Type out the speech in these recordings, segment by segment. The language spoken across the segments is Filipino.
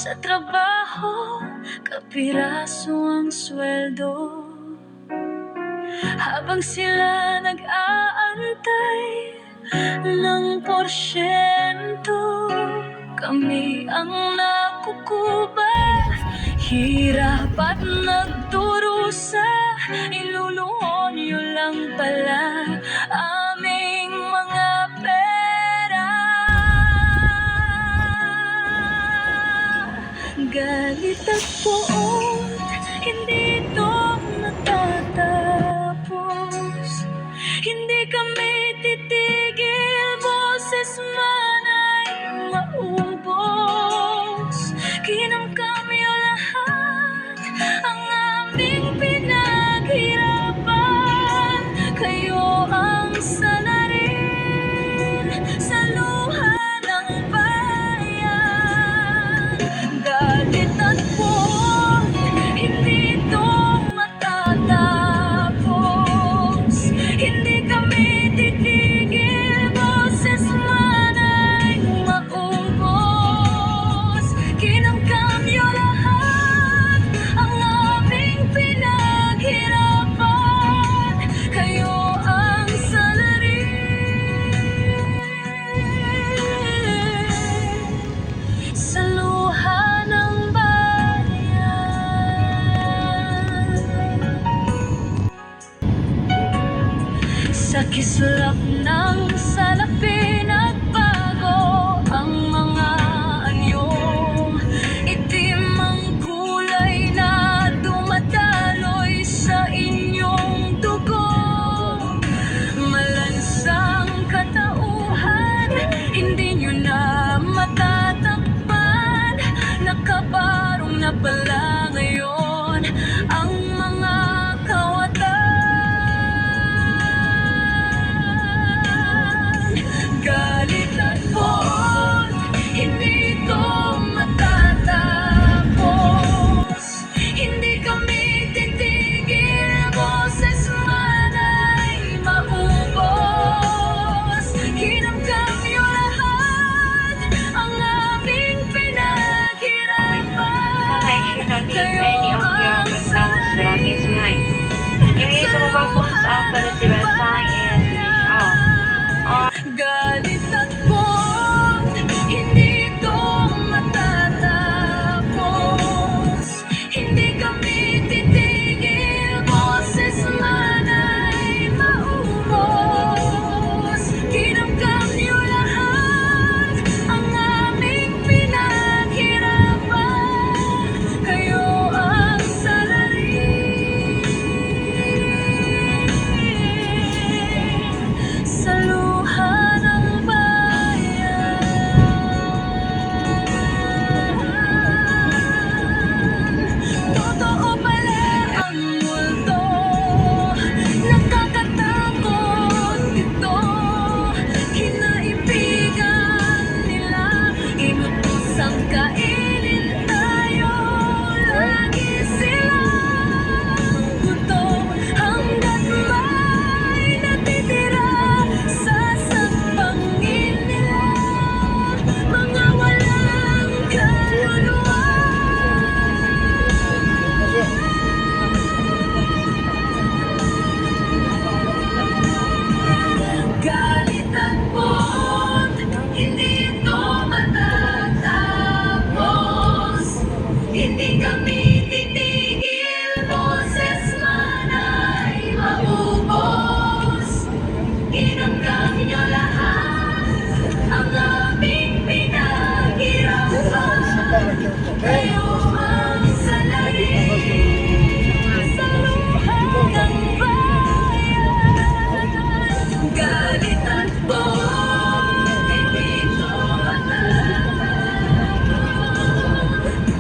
Sa trabaho, kapiraso ang sweldo. Habang sila nag-aantay ng porsyento, kami ang nakukuba. Hirap at nagdurusa, iluluhon nyo lang pala aming mga pera. Galit at poot, hindi ito matatapos. Hindi kami titigil, boses man ay maubos. Kinamkamyo lahat ang aming pinaghirapan. Kayo ang salarin sa luha ng bayan. Galit at poot, hindi ito matatapos. Hindi kami titigil, boses man ay maubos. Kinamkamyo lahat ang aming pinaghirapan. Kayo ang salarin sa luha ng bayan. Sa kislap ng salapi nagbago ang mga anyo. Itim ang kulay na dumadaloy sa inyong dugo. Malansang katauhan, hindi nyo na matatakpan. Nakabarong na pala ngayon ang mga kawatan. Galit at poot, hindi ito matatapos. Hindi kami titigil, boses man ay maubos. Kinamkamyo lahat ang aming pinaghirapan. Kayo ang salarin sa luha ng bayan. Galit at poot, hindi ito matatapos. Hindi kami titigil, boses man ay maubos. Kinamkamyo lahat ang aming pinaghirapan. Kayo ang salarin sa luha ng bayan. Totoo pala ang multo, nakakatakot ito. Kinaibigan nila, inutusang kainin tayo. Lagi silang gutom hanggat may natitira. Sasampangin nila mga walang kaluluwa. Galit at poot, hindi ito matatapos. Hindi kami titigil, boses man ay maubos. Kinamkamyo lahat ang aming pinaghirapan. Kayo ang salarin sa luha ng bayan. Galit at poot, hindi ito matatapos.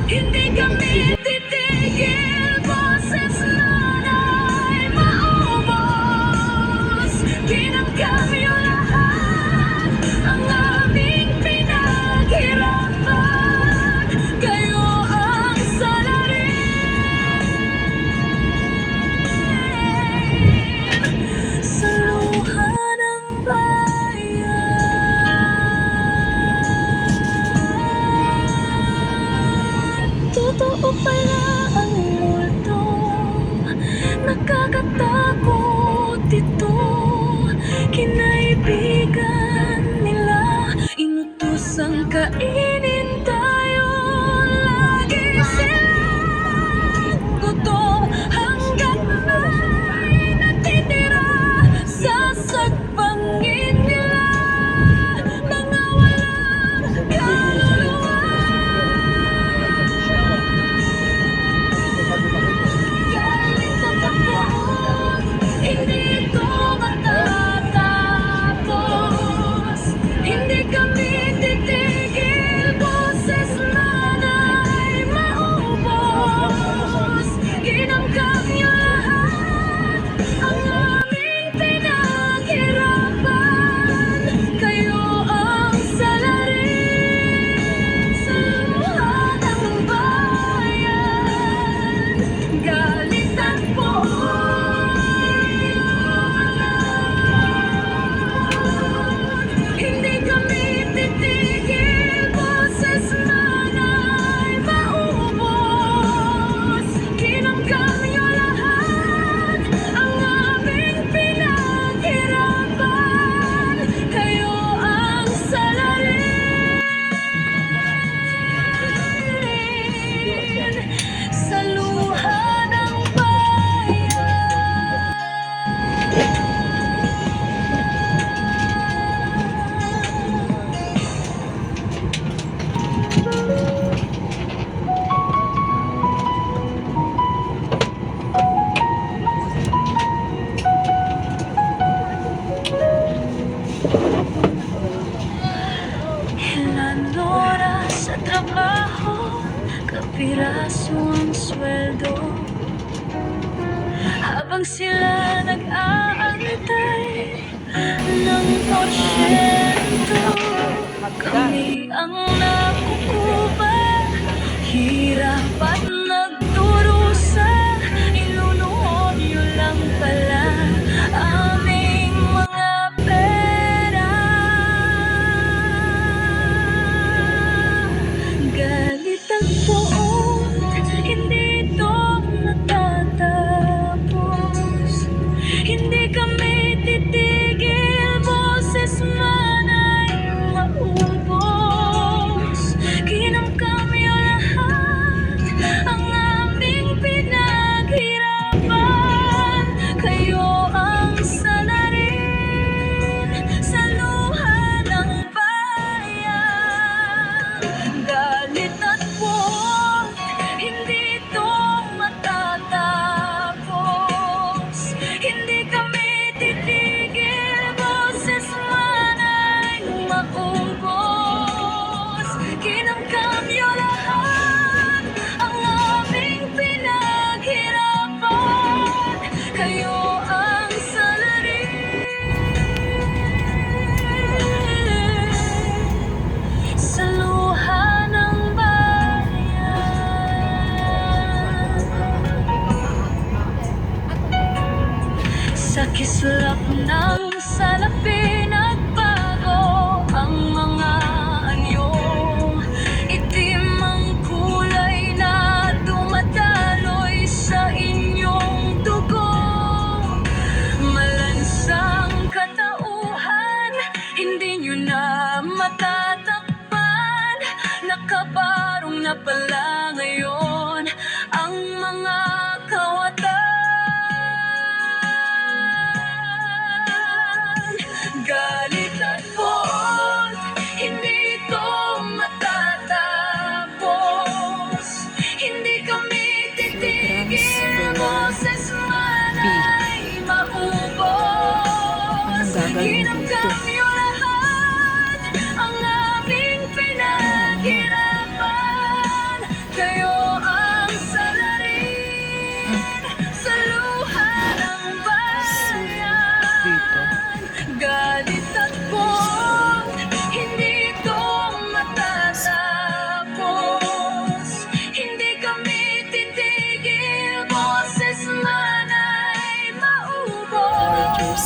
Hindi kami titigil, boses man ay maubos. Kinamkamyo lahat ang aming pinaghirapan. Kayo ang po pala ang multo, nakakatakot ito. Kinaibigan nila, inutusang kainin tayo. Lagi silang gutom hanggang may natitira sa sagpangin nila. Mga walang kaluluwa, galing sa takot, hindi ito matatapos. Hindi kami titigil, boses man ay maubos. Ginamgam niyo lahat ang aming pinaghirapan. Kayo ang salarin sa luha ng bayan. Galit at hindi kami titigil, boses man ay maubos. Kinamgam niyo lahat ang aming pinaghirapan. Kayo ang salarin sa luha ng ilan oras sa trabaho, kapiraso ang sweldo. Habang sila nag-aantay ng porsyento, kami ang nakukuba. Hirap at nagdurusa, inunuhod niyo lang pala aming mga pera. Galit ang poot, hindi ito natatapos. Hindi kami titigil, boses man ay maubos. Kinamkam niyo lahat ang aming pinaghirapan. Kayo ang salarin sa luha ng bayan. Galit at puot, hindi ito matatapos. Hindi kami titigil, boses man ay maubos. Kinamkam niyo lahat ang aming pinaghirapan. Kayo ang salarin sa luha ng bayan. Sa kislap ng salapi nagbago ang mga anyo. Itim ang kulay na dumadaloy sa inyong dugo. Malansang katauhan, hindi nyo na matatakpan. Nakabarong na pala ngayon ang mga kawatan. Galit at puot, hindi ito matatapos. Hindi kami titigil, boses man ay maubos. Kinamkam niyo lahat ang aming pinaghirapan. Kayo ang salarin sa luha ng bayan. Galit at puot, hindi ito matatapos. Hindi kami titigil, boses man ay maubos.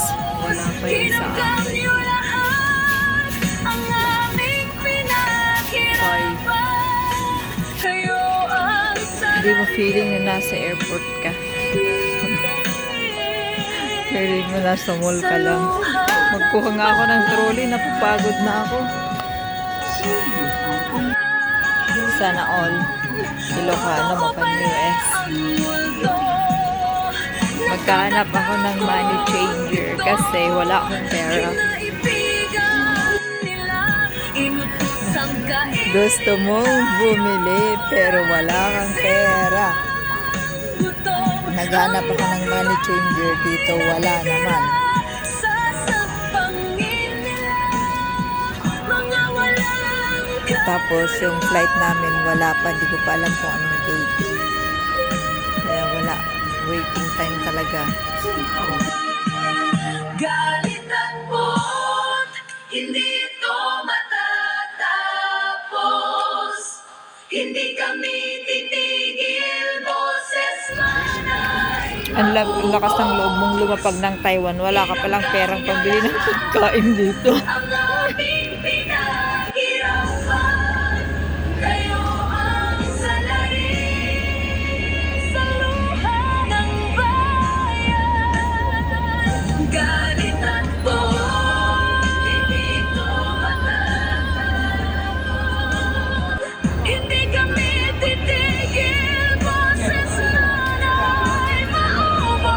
Kinamkam niyo lahat ang aming pinaghirapan. Kayo ang salarin Hindi mo feeling na nasa airport ka. Feeling mo nasa mall ka lang. Magkuha nga ako ng trolley, napapagod na ako. Sana all Ilocano mapan-US. Magkahanap ako ng money changer kasi wala akong pera. Gusto mo bumili pero wala kang pera. Naghanap ako ng money changer dito, wala naman. Tapos yung flight namin wala pa, di ko pa alam kung anong date. Kaya wala, waiting time talaga. Galit at pot, hindi ito matatapos. Hindi kami titigil, boses manay. Ang lakas ng loob mong lumapag ng Taiwan, wala ka palang perang pambili ng pagkain dito. Ang aming pinaghirapan, kayo ang salarin sa luha ng bayan. Galit at pot, hindi ito matatapos. Hindi kami titigil, boses manay maubos.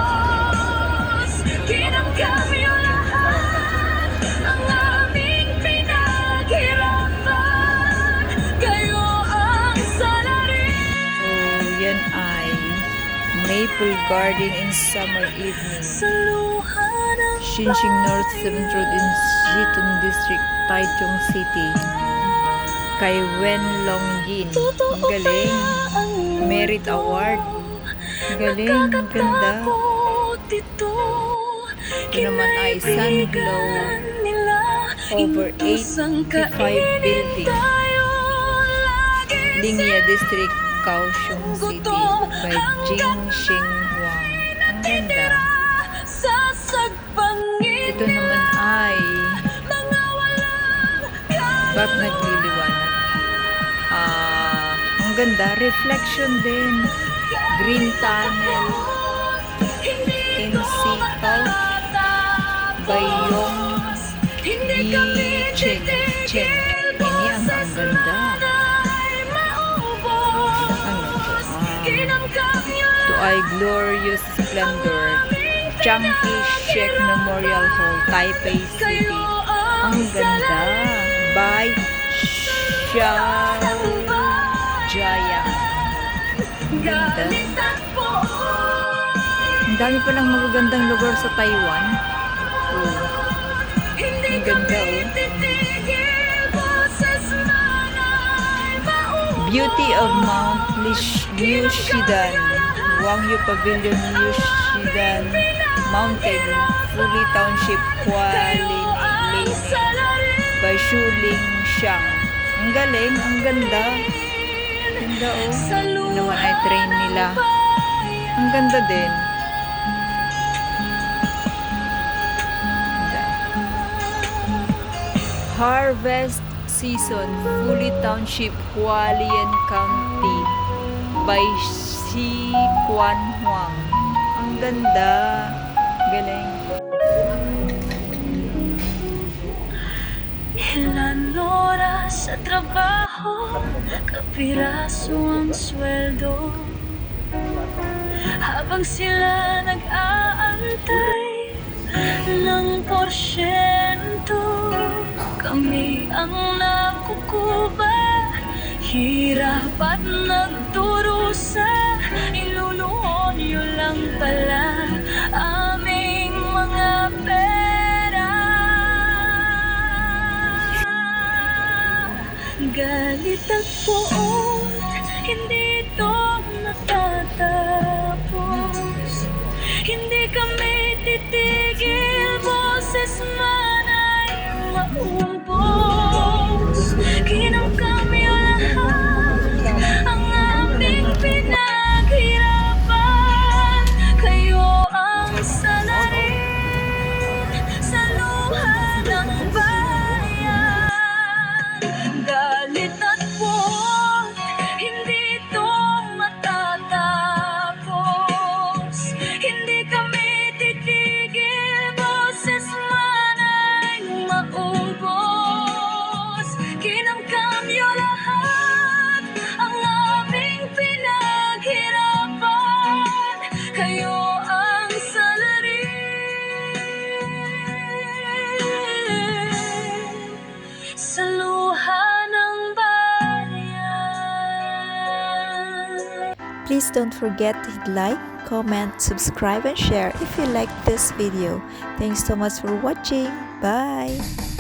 Kinamkam yung lahat, ang aming pinaghirapan, kayo ang salarin. So, yan ay Maple Garden in summer evening. Sa luha ng Xinxing North 7th Road in Zitong District, Taichung City. Kay Wen Longjin. Ang galing. Merit Award. Ang galing. Ang ganda. ito naman ay Sun Glow over 85 building. Lingya District, Kaohsiung City by Jing Xing Huang. Ang ganda. Ito naman ay ba't nagliliwanag? Ang ganda. Reflection din. Green tunnel. Insikal. Bayong Yi Chen. Ini ang ganda. To ay glorious splendor. Chiang Kai-shek Memorial Hall, Taipei City. Ang ganda. By Xiao Jaya. Ganda. Ang dami pa lang magagandang lugar sa Taiwan. Oh. Ang ganda, oh. Beauty of Mount Liushidan. Wangyu Pavilion, Liushidan Mountain, Fuli Township, Hualien by Shuling Xiang. Ang galing, ang ganda. Ganda, oh. Yun naman ay train nila. Ang ganda din. Ganda. Harvest Season, Fuli Township, Hualien County by Si Quan Huang. Ang ganda. Galing. Ilan oras sa trabaho, kapiraso ang sweldo. Habang sila nag-aantay ng porsyento, kami ang nakukuba. Hirap at nagdurusa, iluluhon nyo lang pala aming mga pera. Galit at poot, hindi ito natatapos. Hindi kami titigil, boses man ay maubos. Kinamkam yung lahat, ang aming pinaghirapan, kayo ang salarin sa luha ng bayan. Galit at pot, hindi ito Please don't forget to hit like, comment, subscribe, and share if you like this video. Thanks so much for watching. Bye!